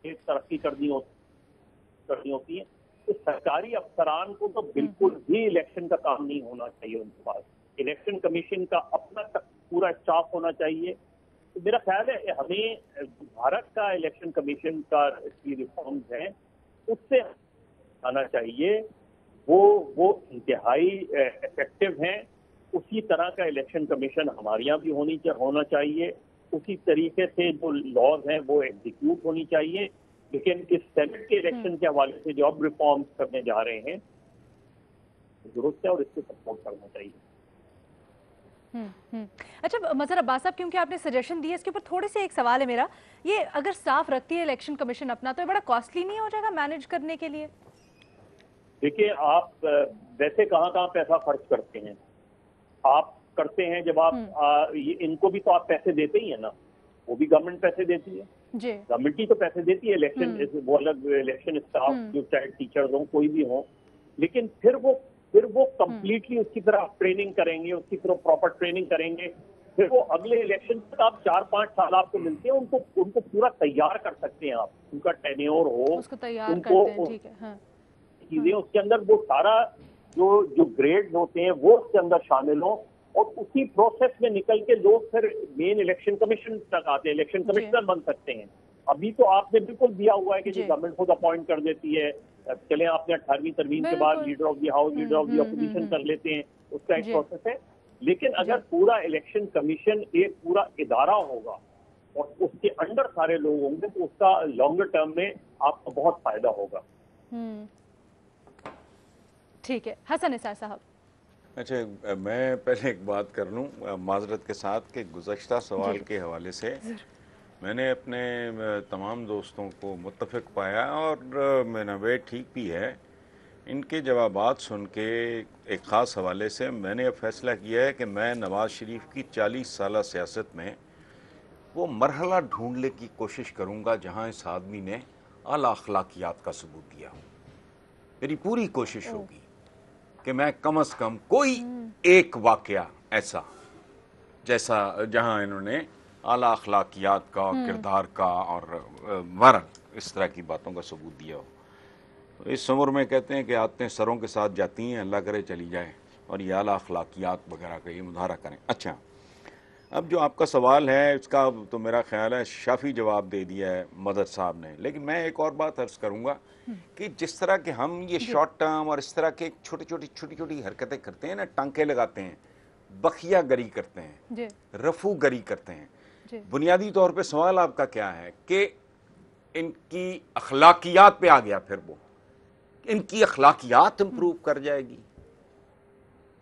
[SPEAKER 3] तरक्की करनी होती है। तो सरकारी अफसरान को तो बिल्कुल भी इलेक्शन का काम नहीं होना चाहिए उनके पास। इलेक्शन कमीशन का अपना पूरा स्टाफ होना चाहिए। तो मेरा ख्याल है हमें भारत का इलेक्शन कमीशन का की रिफॉर्म्स हैं उससे आना चाहिए, वो इंतहाई इफेक्टिव हैं। उसी तरह का इलेक्शन कमीशन हमारे यहाँ भी होना चाहिए, उसी तरीके से जो लॉज हैं वो एग्जीक्यूट होनी चाहिए। लेकिन इस सेनेट के इलेक्शन के हवाले से जो अब रिफॉर्म्स करने जा रहे हैं दुरुस्त है और इसको सपोर्ट करना चाहिए।
[SPEAKER 1] अच्छा मजहर अब्बास साहब, क्योंकि आपने सजेशन दिया, इसके ऊपर थोड़ी सी एक सवाल है मेरा, ये अगर साफ रखती है इलेक्शन कमीशन अपना, तो ये बड़ा कॉस्टली नहीं हो जाएगा मैनेज करने के लिए?
[SPEAKER 3] देखिए, आप वैसे कहाँ कहाँ पैसा खर्च करते हैं? आप करते हैं जब आप इनको भी तो आप पैसे देते ही है ना, वो भी गवर्नमेंट पैसे देती है
[SPEAKER 1] जी,
[SPEAKER 3] गवर्नमेंट ही तो पैसे देती है इलेक्शन, वो अलग इलेक्शन स्टाफ जो चाहे टीचर्स हो कोई भी हो, लेकिन फिर वो कंप्लीटली उसकी तरह ट्रेनिंग करेंगे, उसकी तरह प्रॉपर ट्रेनिंग करेंगे, फिर वो अगले इलेक्शन तक आप 4-5 साल आपको मिलते हैं, उनको पूरा तैयार कर सकते हैं आप, उनका टेन्योर हो,
[SPEAKER 1] उसको तैयार
[SPEAKER 3] उनको
[SPEAKER 1] करते हैं, ठीक है, हाँ।
[SPEAKER 3] चीजें उसके अंदर वो सारा जो ग्रेड्स होते हैं वो उसके अंदर शामिल हो, और उसी प्रोसेस में निकल के लोग फिर मेन इलेक्शन कमीशन तक आते हैं, इलेक्शन कमिश्नर बन सकते हैं। अभी तो आपने बिल्कुल दिया हुआ है कि जो गवर्नमेंट खुद अपॉइंट कर देती है, चले आपने 18वीं तरमीम के बाद leader of the house, leader of the opposition कर लेते हैं, उसका एक प्रोसेस है। लेकिन अगर पूरा इलेक्शन कमीशन एक पूरा इदारा होगा और उसके अंडर सारे लोग होंगे तो उसका लॉन्गर टर्म में आपको बहुत फायदा होगा।
[SPEAKER 1] ठीक है, हसन निसार साहब।
[SPEAKER 4] अच्छा, मैं पहले एक बात कर लूँ माजरत के साथ कि गुज़श्ता सवाल के हवाले से मैंने अपने तमाम दोस्तों को मुत्तफ़िक पाया और मेरा वे ठीक भी है। इनके जवाबात सुन के एक ख़ास हवाले से मैंने अब फ़ैसला किया है कि मैं नवाज़ शरीफ की 40 साला सियासत में वो मरहला ढूंढने की कोशिश करूँगा जहाँ इस आदमी ने आला अखलाकियात का सबूत दिया हो। मेरी पूरी कोशिश होगी कि मैं कम अज़ कम कोई एक वाक़या ऐसा जैसा जहाँ इन्होंने आला अखलाकियात का, किरदार का और मरन इस तरह की बातों का सबूत दिया हो। तो इस उम्र में कहते हैं कि आते सरों के साथ जाती हैं, अल्लाह करे चली जाए, और ये आला अखलाकियात वगैरह का ये मुजाहरा करें। अच्छा, अब जो आपका सवाल है इसका तो मेरा ख्याल है शाफी जवाब दे दिया है मदर साहब ने, लेकिन मैं एक और बात अर्ज़ करूँगा कि जिस तरह के हम ये शॉर्ट टर्म और इस तरह के छोटी छोटी हरकतें करते हैं ना, टांके लगाते हैं, बखिया गरी करते हैं, रफू गरी करते हैं, बुनियादी तौर पे सवाल आपका क्या है कि इनकी अखलाकियात पे आ गया, फिर वो इनकी अखलाकियात इम्प्रूव कर जाएगी,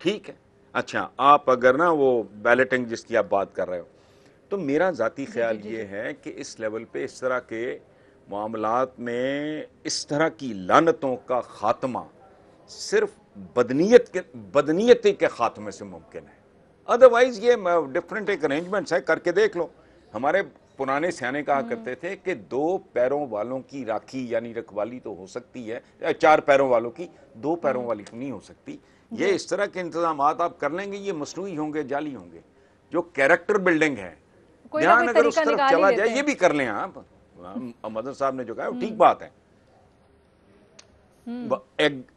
[SPEAKER 4] ठीक है। अच्छा, आप अगर ना वो बैलेटिंग जिसकी आप बात कर रहे हो, तो मेरा ज़ाती ख्याल ये है कि इस लेवल पे इस तरह के मामलात में इस तरह की लानतों का खात्मा सिर्फ बदनीयती के खात्मे से मुमकिन है। अदरवाइज़ ये डिफरेंट एक अरेंजमेंट्स है, करके देख लो। हमारे पुराने सियाने कहा करते थे कि 2 पैरों वालों की राखी यानी रखवाली तो हो सकती है, 4 पैरों वालों की, 2 पैरों वाली नहीं हो सकती। ये इस तरह के इंतजाम आप कर लेंगे, ये मसनूई होंगे, जाली होंगे। जो कैरेक्टर बिल्डिंग है, ध्यान अगर उस तरफ चला जाए, ये भी कर लें आप। मदन साहब ने जो कहा वो ठीक बात है,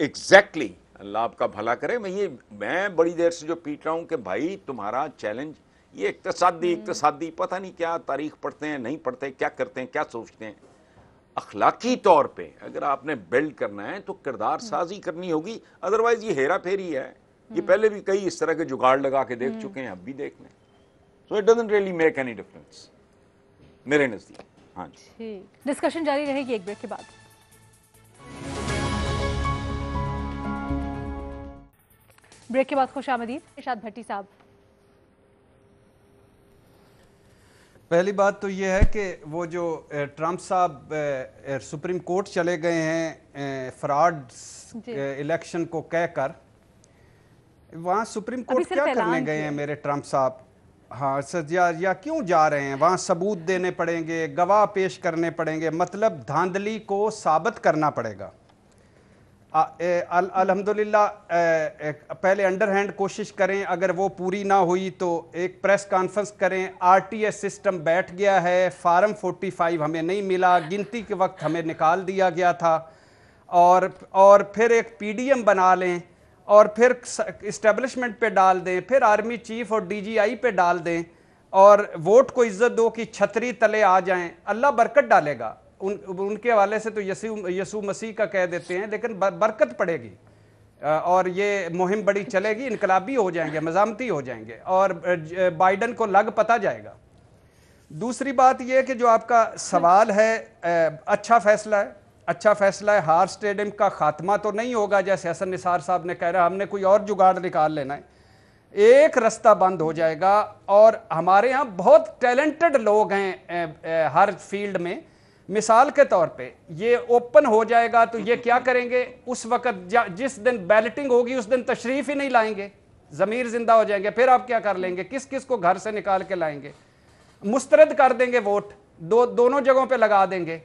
[SPEAKER 4] एग्जैक्टली। अल्लाह आपका भला करे। मैं बड़ी देर से जो पीट रहा हूं कि भाई तुम्हारा चैलेंज ये इक्तसादी पता नहीं क्या तारीख पढ़ते हैं, नहीं पढ़ते, क्या करते हैं, क्या सोचते हैं। अखलाकी तौर पे अगर आपने बिल्ड करना है तो किरदार साजी करनी होगी, अदरवाइज ये हेरा फेरी है। ये पहले भी कई इस तरह के जुगाड़ लगा के देख चुके हैं, अब भी देख लें। So it doesn't really make any difference मेरे नजदीक। हाँ जी,
[SPEAKER 1] डिस्कशन जारी रहेगी एक ब्रेक के बाद। ब्रेक के बाद खुशामदीद इरशाद भट्टी साहब।
[SPEAKER 2] पहली बात तो ये है कि वो जो ट्रंप साहब सुप्रीम कोर्ट चले गए हैं फ्रॉड इलेक्शन को कहकर, वहाँ सुप्रीम कोर्ट क्या करने गए हैं मेरे ट्रंप साहब? हाँ या क्यों जा रहे हैं वहाँ? सबूत देने पड़ेंगे, गवाह पेश करने पड़ेंगे, मतलब धांधली को साबित करना पड़ेगा। अल्हम्दुलिल्लाह पहले अंडरहैंड कोशिश करें, अगर वो पूरी ना हुई तो एक प्रेस कॉन्फ्रेंस करें। आरटीएस सिस्टम बैठ गया है, फार्म 45 हमें नहीं मिला, गिनती के वक्त हमें निकाल दिया गया था, और फिर एक पीडीएम बना लें और फिर इस्टेब्लिशमेंट पे डाल दें, फिर आर्मी चीफ और डीजीआई पे डाल दें, और वोट को इज्जत दो कि छतरी तले आ जाएं, अल्लाह बरकत डालेगा। उनके हवाले से तो यसू मसीह का कह देते हैं, लेकिन बरकत पड़ेगी और ये मुहिम बड़ी चलेगी, इनकलाबी हो जाएंगे, मजामती हो जाएंगे और बाइडन को लग पता जाएगा। दूसरी बात यह कि जो आपका सवाल है, अच्छा फैसला है, अच्छा फैसला है। हार स्टेडियम का खात्मा तो नहीं होगा जैसे हसन निसार साहब ने कह रहा, हमने कोई और जुगाड़ निकाल लेना है। एक रास्ता बंद हो जाएगा और हमारे यहाँ बहुत टैलेंटेड लोग हैं हर फील्ड में। मिसाल के तौर पे ये ओपन हो जाएगा तो ये क्या करेंगे, उस वक्त जिस दिन बैलेटिंग होगी उस दिन तशरीफ ही नहीं लाएंगे, ज़मीर जिंदा हो जाएंगे। फिर आप क्या कर लेंगे, किस किस को घर से निकाल के लाएंगे, मुस्तरद कर देंगे वोट, दोनों जगहों पे लगा देंगे,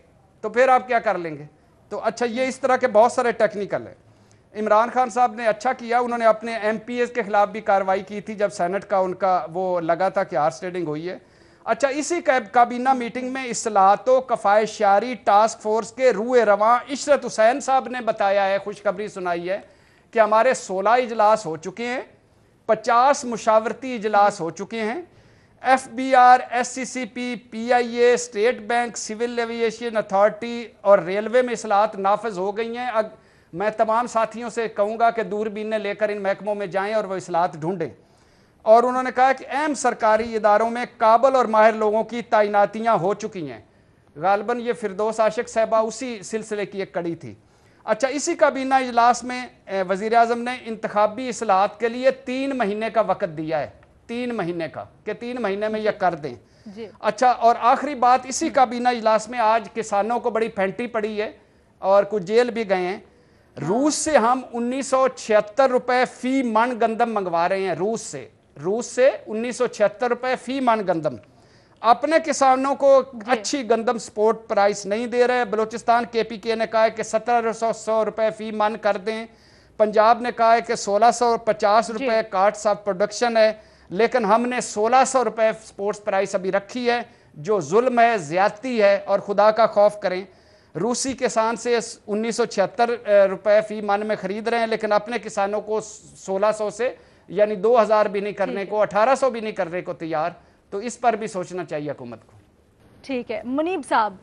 [SPEAKER 2] तो फिर आप क्या कर लेंगे। तो अच्छा, ये इस तरह के बहुत सारे टेक्निकल है। इमरान खान साहब ने अच्छा किया, उन्होंने अपने MPs के खिलाफ भी कार्रवाई की थी जब सेनेट का उनका वो लगा था कि हार्स ट्रेडिंग हुई है। अच्छा, इसी काबीना मीटिंग में इस्लाहतो कफ़ायशारी टास्क फोर्स के रूए रवां इशरत हुसैन साहब ने बताया है, खुशखबरी सुनाई है कि हमारे 16 इजलास हो चुके हैं, 50 मुशावरती इजलास हो चुके हैं। FBR, SCCP, PIA, state bank, civil aviation authority और रेलवे में इस्लाहत नाफिज हो गई हैं। मैं तमाम साथियों से कहूँगा कि दूरबीनें लेकर इन महकमों में जाएं और वह इस्लाहत ढूंढें। और उन्होंने कहा कि अहम सरकारी इदारों में काबिल और माहिर लोगों की तैनातियाँ हो चुकी हैं। गालिबन ये फिरदौस आशिक साहबा उसी सिलसिले की एक कड़ी थी। अच्छा, इसी काबीना इजलास में वज़ीर आज़म ने इंतखाबी इस्लाहत के लिए 3 महीने का वक़्त दिया है, 3 महीने का, कि 3 महीने में यह कर दें जी। अच्छा, और आखिरी बात, इसी काबीना इजलास में आज किसानों को बड़ी फेंटी पड़ी है और कुछ जेल भी गए हैं। रूस से हम 1976 रुपए फी मन गंदम मंगवा रहे हैं, रूस से 1976 रुपए फी मन गंदम। अपने किसानों को अच्छी गंदम सपोर्ट प्राइस नहीं दे रहे। बलूचिस्तान KPK ने कहा है कि 1700 रुपए फी मन कर दें। पंजाब ने कहा है कि 1650 रुपए कास्ट ऑफ प्रोडक्शन है, लेकिन हमने 1600 रुपए स्पोर्ट्स प्राइस अभी रखी है, जो जुल्म है, ज्यादती है। और खुदा का खौफ करें, रूसी किसान से 1976 रुपए फी मन में खरीद रहे हैं, लेकिन अपने किसानों को 1600 से यानी 2000 भी नहीं करने को, 1800 भी नहीं करने को तैयार। तो इस पर भी सोचना चाहिए हुकूमत को।
[SPEAKER 1] ठीक है मुनीब साहब,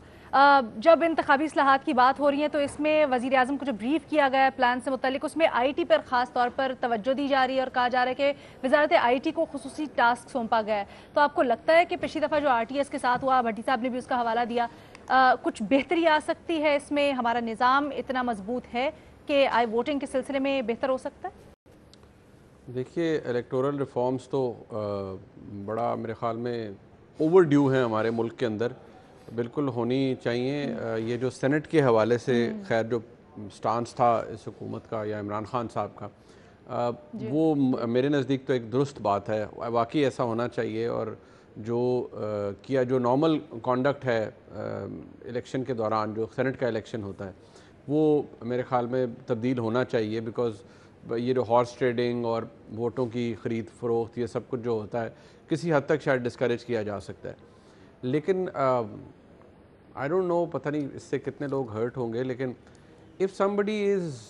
[SPEAKER 1] जब इंतखाबी इस्लाहात की बात हो रही है तो इसमें वज़ीर आज़म को जो ब्रीफ किया गया है प्लान से मुतालिक, उसमें IT पर ख़ास तौर पर तवज्जो दी जा रही है और कहा जा रहा है कि वज़ारत IT को खुसूसी टास्क सौंपा गया है। तो आपको लगता है कि पिछली दफ़ा जो RTS के साथ हुआ, भट्टी साहब ने भी उसका हवाला दिया, कुछ बेहतरी आ सकती है इसमें? हमारा निज़ाम इतना मजबूत है कि वोटिंग के सिलसिले में बेहतर हो सकता है?
[SPEAKER 5] देखिए, इलेक्टोरल रिफॉर्म्स तो बड़ा मेरे ख़्याल में ओवर ड्यू हैं हमारे मुल्क के अंदर, बिल्कुल होनी चाहिए। ये जो सेनेट के हवाले से खैर जो स्टांस था इस हुकूमत का या इमरान खान साहब का, वो मेरे नज़दीक तो एक दुरुस्त बात है, वाकई ऐसा होना चाहिए। और जो किया जो नॉर्मल कॉन्डक्ट है इलेक्शन के दौरान, जो सेनेट का इलेक्शन होता है, वो मेरे ख़्याल में तब्दील होना चाहिए। बिकॉज़ ये जो हॉर्स ट्रेडिंग और वोटों की ख़रीद फ़रोख्त, ये सब कुछ जो होता है किसी हद तक शायद डिस्करेज किया जा सकता है। लेकिन आई डोंट नो, पता नहीं इससे कितने लोग हर्ट होंगे, लेकिन if somebody is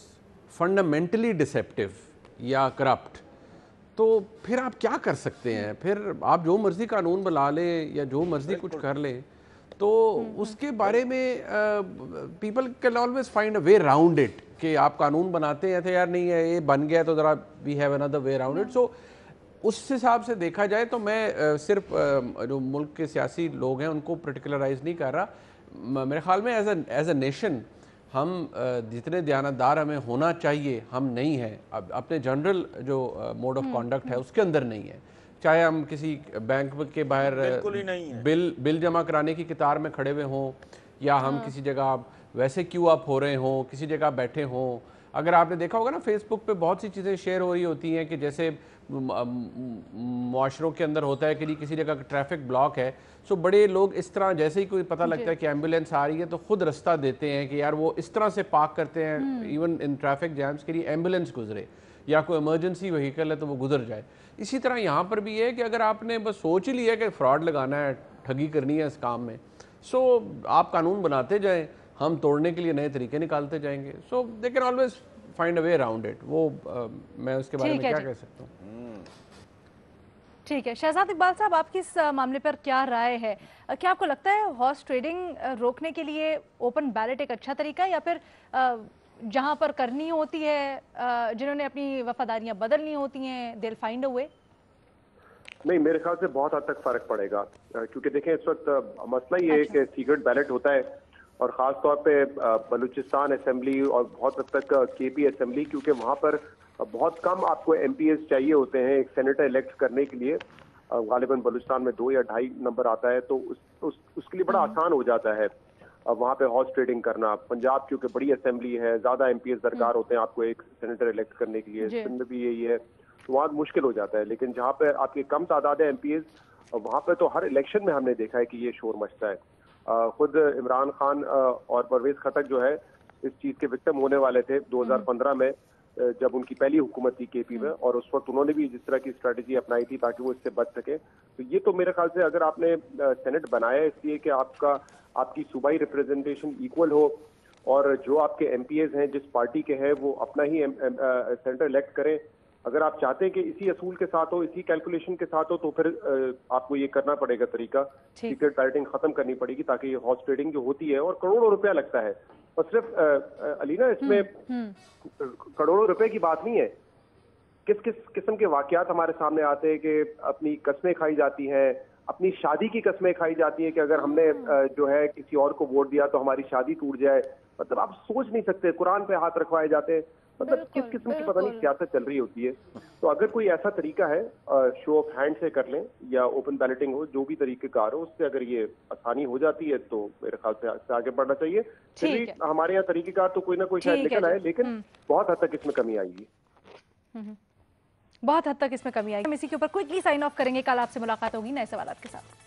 [SPEAKER 5] fundamentally deceptive या करप्ट, तो फिर आप क्या कर सकते हैं? फिर आप जो मर्ज़ी कानून बना लें या जो मर्ज़ी कुछ कर लें, तो उसके बारे में people can always find a way round it, कि आप कानून बनाते हैं तो यार नहीं है ये बन गया तो ज़रा we have another way round it. So उस हिसाब से देखा जाए तो मैं सिर्फ जो मुल्क के सियासी लोग हैं उनको पर्टिकुलराइज नहीं कर रहा। मेरे ख्याल में एज अ नेशन हम जितने दयानतदार हमें होना चाहिए हम नहीं हैं। अब अपने जनरल जो मोड ऑफ कॉन्डक्ट है उसके अंदर नहीं है। चाहे हम किसी बैंक के बाहर बिल जमा कराने की कतार में खड़े हुए हों, या हम किसी जगह वैसे क्यू अप हो रहे हों, किसी जगह बैठे हों। अगर आपने देखा होगा ना, फेसबुक पे बहुत सी चीज़ें शेयर हो रही होती हैं कि जैसे मुआशरों के अंदर होता है कि नहीं किसी जगह ट्रैफिक ब्लॉक है, सो बड़े लोग इस तरह जैसे ही कोई पता लगता है कि एम्बुलेंस आ रही है तो खुद रास्ता देते हैं कि यार वो इस तरह से पार्क करते हैं इवन इन ट्रैफिक जैम्स के लिए एम्बुलेंस गुजरे या कोई इमरजेंसी व्हीकल है तो वो गुजर जाए। इसी तरह यहाँ पर भी है कि अगर आपने बस सोच ही लिया कि फ्रॉड लगाना है, ठगी करनी है इस काम में, सो आप कानून बनाते जाएं, हम तोड़ने के लिए नए तरीके निकालते जाएंगे। So they can always find a way around it. वो मैं उसके बारे में क्या कह सकता हूँ।
[SPEAKER 1] ठीक है शहजाद इकबाल साहब, आपकी इस मामले पर क्या राय है? क्या आपको लगता है हॉर्स ट्रेडिंग रोकने के लिए ओपन बैलेट एक अच्छा तरीका है, या फिर जहां पर करनी होती है जिन्होंने अपनी वफादारियां बदलनी होती हैं, दे विल फाइंड अ वे?
[SPEAKER 6] नहीं, मेरे ख्याल से बहुत हद तक फर्क पड़ेगा, क्योंकि देखें इस वक्त मसला ये है कि सीक्रेट बैलेट होता है, और ख़ास तौर पे बलूचिस्तान असेंबली और बहुत हद तक केपी असेंबली, क्योंकि वहाँ पर बहुत कम आपको एमपीएस चाहिए होते हैं एक सेनेटर इलेक्ट करने के लिए। गालिबन बलूचिस्तान में 2 या 2.5 नंबर आता है, तो उसके लिए बड़ा आसान हो जाता है वहाँ पे हॉर्स ट्रेडिंग करना। पंजाब क्योंकि बड़ी असेंबली है, ज़्यादा एमपीएस दरकार होते हैं आपको एक सेनेटर इलेक्ट करने के लिए, सिंध में भी यही है, तो वहाँ मुश्किल हो जाता है। लेकिन जहाँ पे आपकी कम तादाद है एमपीएस, वहाँ पे तो हर इलेक्शन में हमने देखा है कि ये शोर मचता है। खुद इमरान खान और परवेज खटक जो है इस चीज़ के विक्टिम होने वाले थे 2015 में, जब उनकी पहली हुकूमत थी केपी में, और उस वक्त उन्होंने भी जिस तरह की स्ट्रेटजी अपनाई थी ताकि वो इससे बच सके। तो ये तो मेरे ख्याल से अगर आपने सेनेट बनाया इसलिए कि आपकी सूबाई रिप्रेजेंटेशन इक्वल हो, और जो आपके एमपीएस हैं जिस पार्टी के हैं वो अपना ही सेनेटर इलेक्ट करें, अगर आप चाहते हैं कि इसी असूल के साथ हो, इसी कैलकुलेशन के साथ हो, तो फिर आपको ये करना पड़ेगा तरीका, सीक्रेट बैलेटिंग खत्म करनी पड़ेगी, ताकि ये हॉर्स ट्रेडिंग जो होती है, और करोड़ों रुपया लगता है, और सिर्फ अलीना इसमें करोड़ों रुपए की बात नहीं है। किस किस किस्म के वाकयात हमारे सामने आते हैं कि अपनी कस्में खाई जाती हैं, अपनी शादी की कस्में खाई जाती है कि अगर हमने जो है किसी और को वोट दिया तो हमारी शादी टूट जाए। मतलब आप सोच नहीं सकते, कुरान पे हाथ रखवाए जाते हैं, मतलब किस किस्म की पता नहीं सियासत चल रही होती है। तो अगर कोई ऐसा तरीका है, शो ऑफ हैंड से कर लें या ओपन बैलेटिंग हो, जो भी तरीकेकार हो, उससे अगर ये आसानी हो जाती है तो मेरे ख्याल से आगे बढ़ना चाहिए। फिर भी हमारे यहाँ तरीकेकार तो कोई ना कोई शायद निकल आए, लेकिन बहुत हद तक इसमें कमी आएगी।
[SPEAKER 1] बहुत हद तक इसमें कमी आएगी। हम इसी के ऊपर क्विकली साइन ऑफ करेंगे। कल आपसे मुलाकात होगी नए सवालात के साथ।